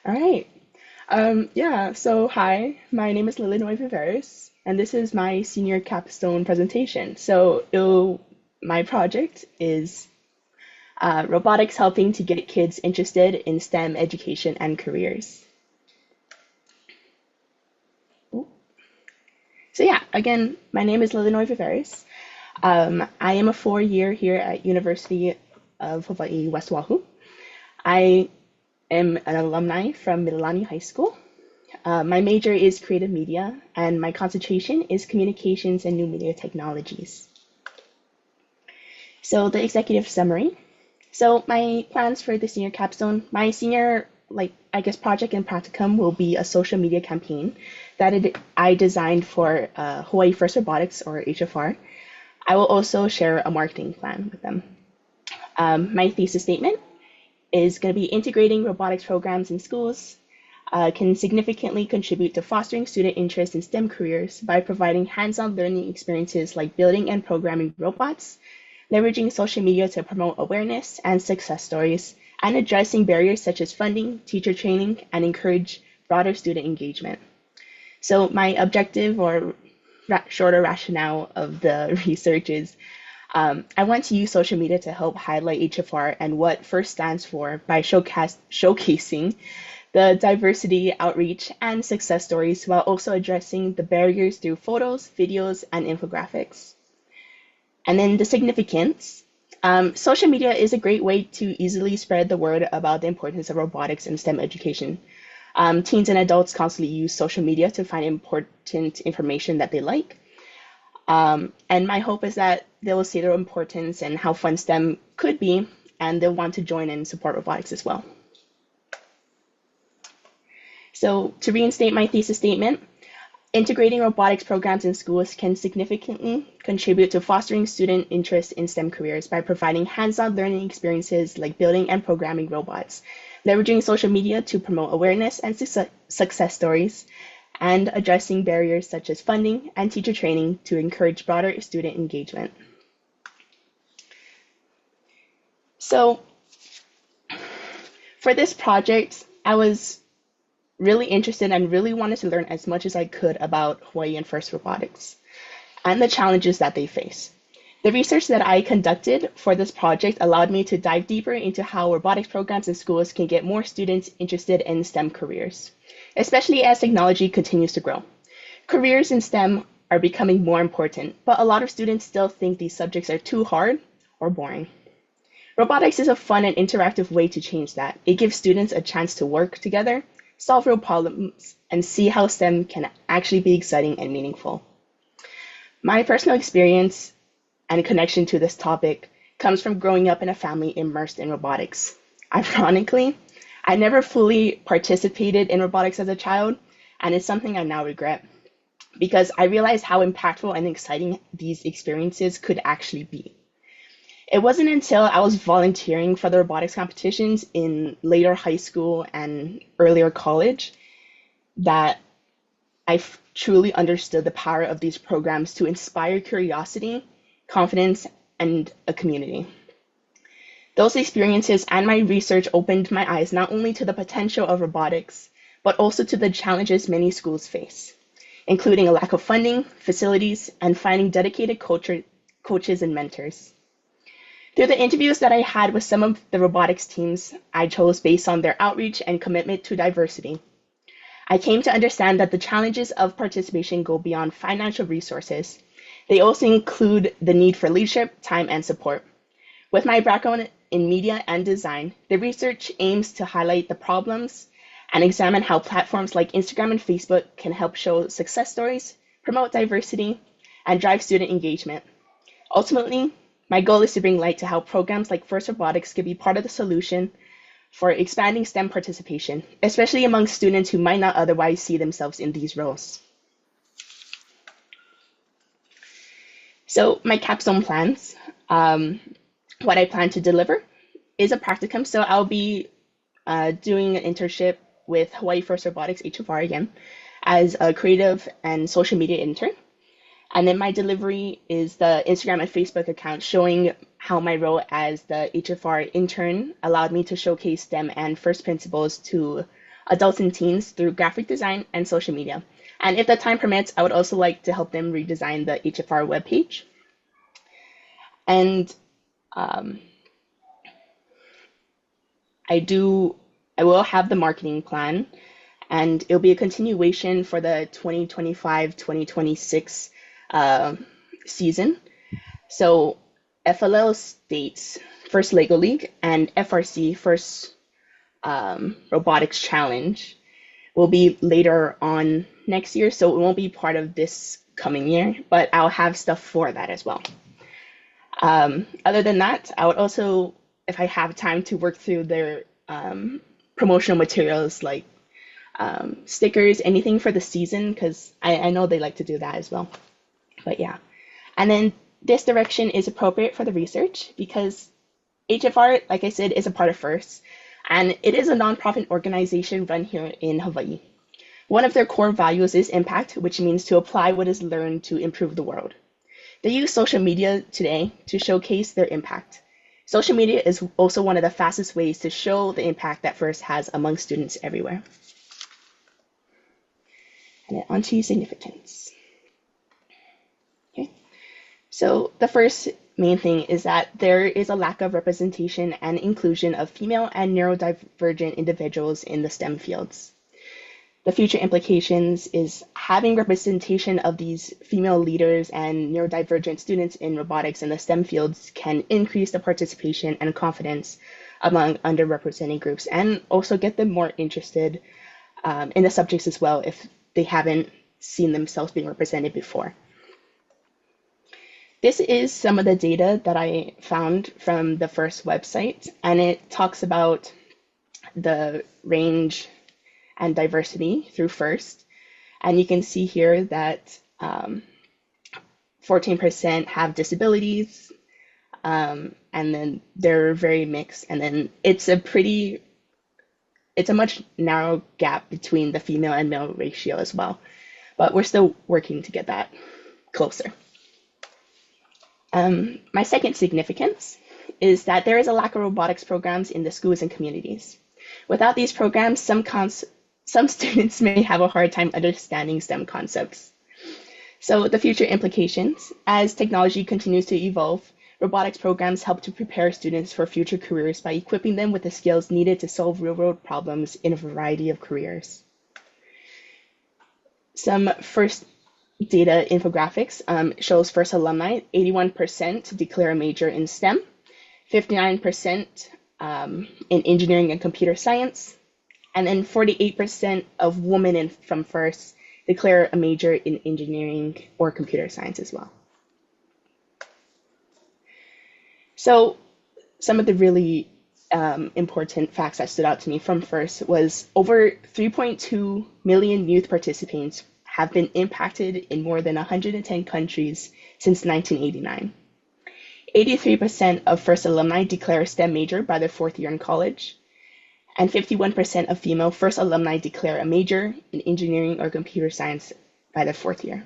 All right. So hi, my name is Lilinoe Viveiros, and this is my senior capstone presentation. My project is robotics helping to get kids interested in STEM education and careers. So yeah, again, my name is Lilinoe Viveiros. I am a four-year here at University of Hawaii West Oahu. I am an alumni from Mililani High School. My major is creative media, and my concentration is communications and new media technologies. So the executive summary. So my plans for the senior capstone, my senior, project and practicum will be a social media campaign I designed for Hawaii First Robotics, or HFR. I will also share a marketing plan with them. My thesis statement is going to be integrating robotics programs in schools, can significantly contribute to fostering student interest in STEM careers by providing hands-on learning experiences like building and programming robots, leveraging social media to promote awareness and success stories, and addressing barriers such as funding, teacher training, and encourage broader student engagement. So my objective or shorter rationale of the research is I want to use social media to help highlight HFR and what FIRST stands for by showcasing the diversity, outreach, and success stories while also addressing the barriers through photos, videos, and infographics. And then the significance. Social media is a great way to easily spread the word about the importance of robotics in STEM education. Teens and adults constantly use social media to find important information that they like. And my hope is that they will see their importance and how fun STEM could be, and they'll want to join and support robotics as well. So to reinstate my thesis statement, integrating robotics programs in schools can significantly contribute to fostering student interest in STEM careers by providing hands-on learning experiences like building and programming robots, leveraging social media to promote awareness and success stories, and addressing barriers such as funding and teacher training to encourage broader student engagement. So for this project, I was really interested and really wanted to learn as much as I could about Hawaii and FIRST robotics and the challenges that they face. The research that I conducted for this project allowed me to dive deeper into how robotics programs in schools can get more students interested in STEM careers, especially as technology continues to grow. Careers in STEM are becoming more important, but a lot of students still think these subjects are too hard or boring. Robotics is a fun and interactive way to change that. It gives students a chance to work together, solve real problems, and see how STEM can actually be exciting and meaningful. My personal experience and connection to this topic comes from growing up in a family immersed in robotics. Ironically, I never fully participated in robotics as a child, and it's something I now regret because I realized how impactful and exciting these experiences could actually be. It wasn't until I was volunteering for the robotics competitions in later high school and earlier college that truly understood the power of these programs to inspire curiosity, confidence, and a community. Those experiences and my research opened my eyes not only to the potential of robotics, but also to the challenges many schools face, including a lack of funding, facilities, and finding dedicated coaches and mentors. Through the interviews that I had with some of the robotics teams I chose based on their outreach and commitment to diversity, I came to understand that the challenges of participation go beyond financial resources. They also include the need for leadership, time, and support. With my background in media and design, the research aims to highlight the problems and examine how platforms like Instagram and Facebook can help show success stories, promote diversity, and drive student engagement. Ultimately, my goal is to bring light to how programs like FIRST Robotics could be part of the solution for expanding STEM participation, especially among students who might not otherwise see themselves in these roles. So my capstone plans, what I plan to deliver is a practicum. So I'll be doing an internship with Hawaii First Robotics, HFR again, as a creative and social media intern. And then my delivery is the Instagram and Facebook account showing how my role as the HFR intern allowed me to showcase STEM and first principles to adults and teens through graphic design and social media. And if the time permits, I would also like to help them redesign the HFR webpage. And um, I will have the marketing plan, and it'll be a continuation for the 2025-2026 uh, season. So FLL states first Lego League and FRC first Robotics Challenge will be later on next year, so it won't be part of this coming year, but I'll have stuff for that as well. Other than that, I would also, if I have time, to work through their promotional materials like stickers, anything for the season, because I know they like to do that as well. But yeah. And then this direction is appropriate for the research because HFR, like I said, is a part of FIRST, and it is a nonprofit organization run here in Hawaii. One of their core values is impact, which means to apply what is learned to improve the world. They use social media today to showcase their impact. Social media is also one of the fastest ways to show the impact that FIRST has among students everywhere. And then onto significance. Okay. So the first main thing is that there is a lack of representation and inclusion of female and neurodivergent individuals in the STEM fields. The future implications is having representation of these female leaders and neurodivergent students in robotics and the STEM fields can increase the participation and confidence among underrepresented groups and also get them more interested in the subjects as well if they haven't seen themselves being represented before. This is some of the data that I found from the FIRST website, and it talks about the range and diversity through FIRST. And you can see here that 14% have disabilities, and then they're very mixed. And then it's a much narrow gap between the female and male ratio as well. But we're still working to get that closer. My second significance is that there is a lack of robotics programs in the schools and communities. Without these programs, some students may have a hard time understanding STEM concepts. So the future implications, as technology continues to evolve, robotics programs help to prepare students for future careers by equipping them with the skills needed to solve real-world problems in a variety of careers. Some FIRST data infographics shows FIRST alumni, 81% declare a major in STEM, 59% in engineering and computer science, and then 48% of women from FIRST declare a major in engineering or computer science as well. So some of the really important facts that stood out to me from FIRST was over 3.2 million youth participants have been impacted in more than 110 countries since 1989. 83% of FIRST alumni declare a STEM major by their fourth year in college, and 51% of female FIRST alumni declare a major in engineering or computer science by their fourth year.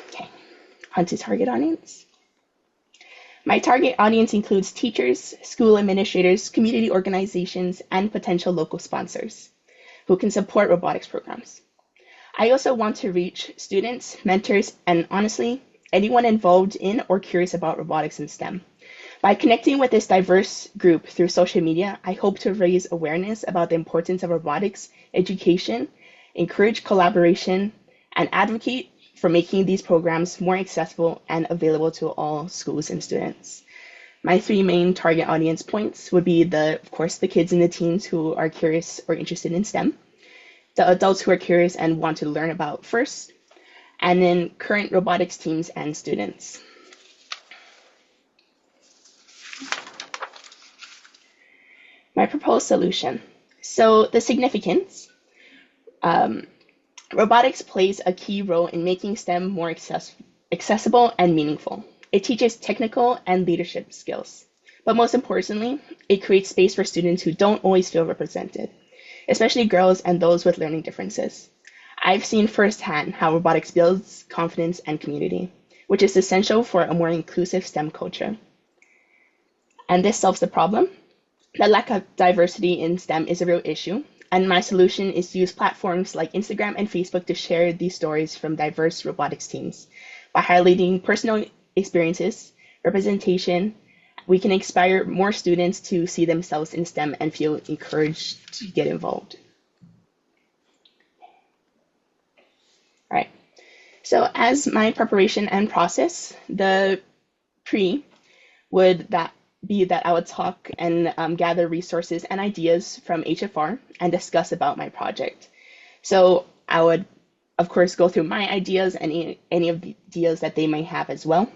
Okay, on to target audience. My target audience includes teachers, school administrators, community organizations, and potential local sponsors who can support robotics programs. I also want to reach students, mentors, and honestly, anyone involved in or curious about robotics and STEM. By connecting with this diverse group through social media, I hope to raise awareness about the importance of robotics education, encourage collaboration, and advocate for making these programs more accessible and available to all schools and students. My three main target audience points would be of course, the kids and the teens who are curious or interested in STEM, the adults who are curious and want to learn about FIRST, and then current robotics teams and students. My proposed solution. So the significance, robotics plays a key role in making STEM more accessible and meaningful. It teaches technical and leadership skills, but most importantly, it creates space for students who don't always feel represented, especially girls and those with learning differences. I've seen firsthand how robotics builds confidence and community, which is essential for a more inclusive STEM culture. And this solves the problem. The lack of diversity in STEM is a real issue, and my solution is to use platforms like Instagram and Facebook to share these stories from diverse robotics teams. By highlighting personal experiences, representation, we can inspire more students to see themselves in STEM and feel encouraged to get involved. All right. So as my preparation and process, the pre would that be that I would talk and gather resources and ideas from HFR and discuss about my project. So I would, of course, go through my ideas and any of the ideas that they may have as well.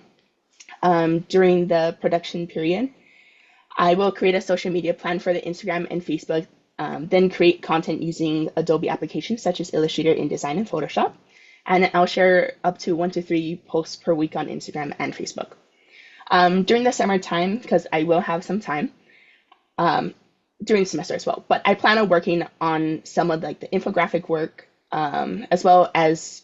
During the production period, I will create a social media plan for the Instagram and Facebook, then create content using Adobe applications such as Illustrator, InDesign, and Photoshop. And I'll share up to 1 to 3 posts per week on Instagram and Facebook. During the summertime, because I will have some time during the semester as well, but I plan on working on some of like the infographic work, as well as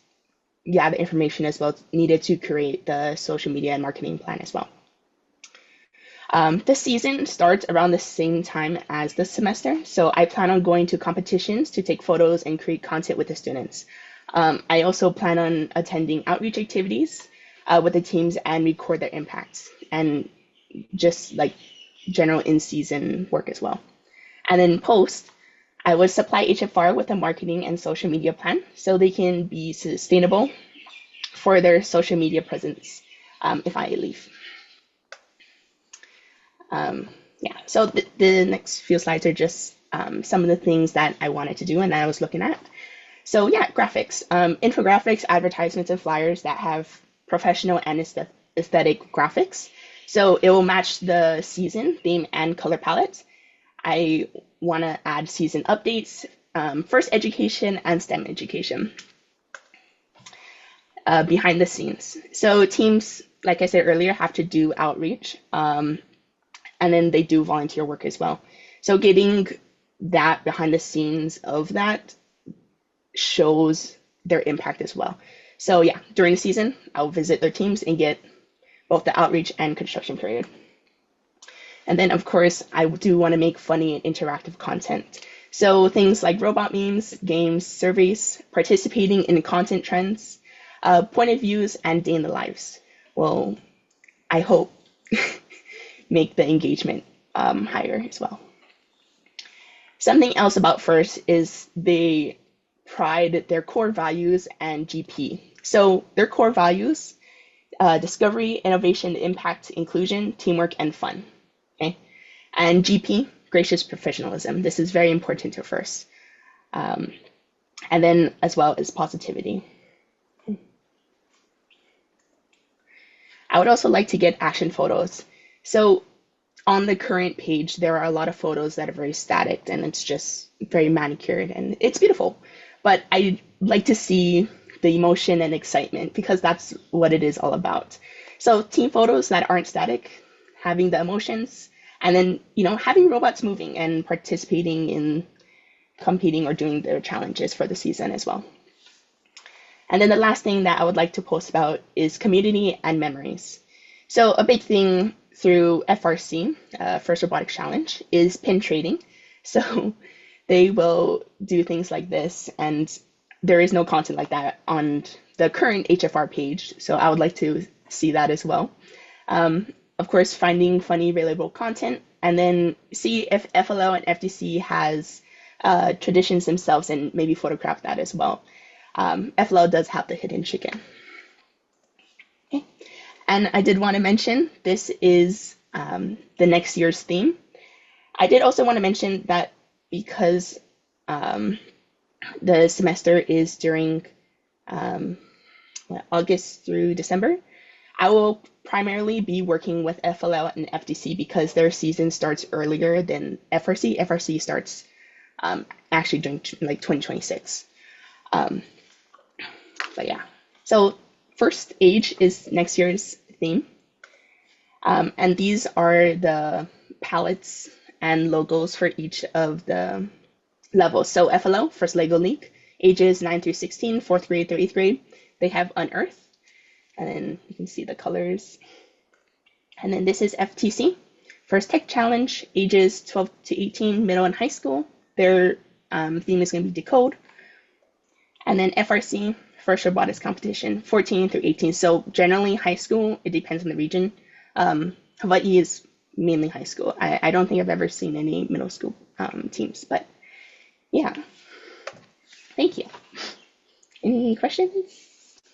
the information as well needed to create the social media and marketing plan as well. The season starts around the same time as the semester, so I plan on going to competitions to take photos and create content with the students. I also plan on attending outreach activities with the teams and record their impacts and just like general in-season work as well. And then post, I would supply HFR with a marketing and social media plan so they can be sustainable for their social media presence if I leave. So the next few slides are just some of the things that I wanted to do and that I was looking at. So yeah, graphics, infographics, advertisements, and flyers that have professional and aesthetic graphics. So it will match the season, theme, and color palette. I want to add season updates, first education, and STEM education. Behind the scenes. So teams, like I said earlier, have to do outreach, and then they do volunteer work as well. So getting that behind the scenes of that shows their impact as well. So yeah, during the season, I'll visit their teams and get both the outreach and construction period. And then of course, I do want to make funny and interactive content. So things like robot memes, games, surveys, participating in content trends, point of views, and day in the lives will, I hope, make the engagement higher as well. Something else about FIRST is they pride their core values and GP. So their core values, discovery, innovation, impact, inclusion, teamwork, and fun. Okay, and GP, gracious professionalism. This is very important to FIRST. And then as well as positivity. I would also like to get action photos. So on the current page, there are a lot of photos that are very static and it's just very manicured and it's beautiful. But I like to see the emotion and excitement because that's what it is all about. So team photos that aren't static, having the emotions, and then, having robots moving and participating in competing or doing their challenges for the season as well. And then the last thing that I would like to post about is community and memories. So a big thing through FRC, First Robotics Challenge, is pin trading. So they will do things like this, and there is no content like that on the current HFR page. So I would like to see that as well. Of course, finding funny, relatable content, and then see if FLL and FTC has traditions themselves and maybe photograph that as well. FLL does have the hidden chicken. Okay. And I did want to mention this is the next year's theme. I did also want to mention that because the semester is during August through December, I will primarily be working with FLL and FTC because their season starts earlier than FRC. FRC starts actually during 2026. But yeah, so first age is next year's theme. And these are the palettes and logos for each of the levels. So FLL, First Lego League, ages 9 through 16, 4th grade through 8th grade. They have Unearth, and then you can see the colors. And then this is FTC, First Tech Challenge, ages 12 to 18, middle and high school. Their theme is going to be Decode. And then FRC, First Robotics Competition, 14 through 18. So generally high school, it depends on the region. Hawaii is mainly high school. I don't think I've ever seen any middle school teams, but yeah, thank you. Any questions?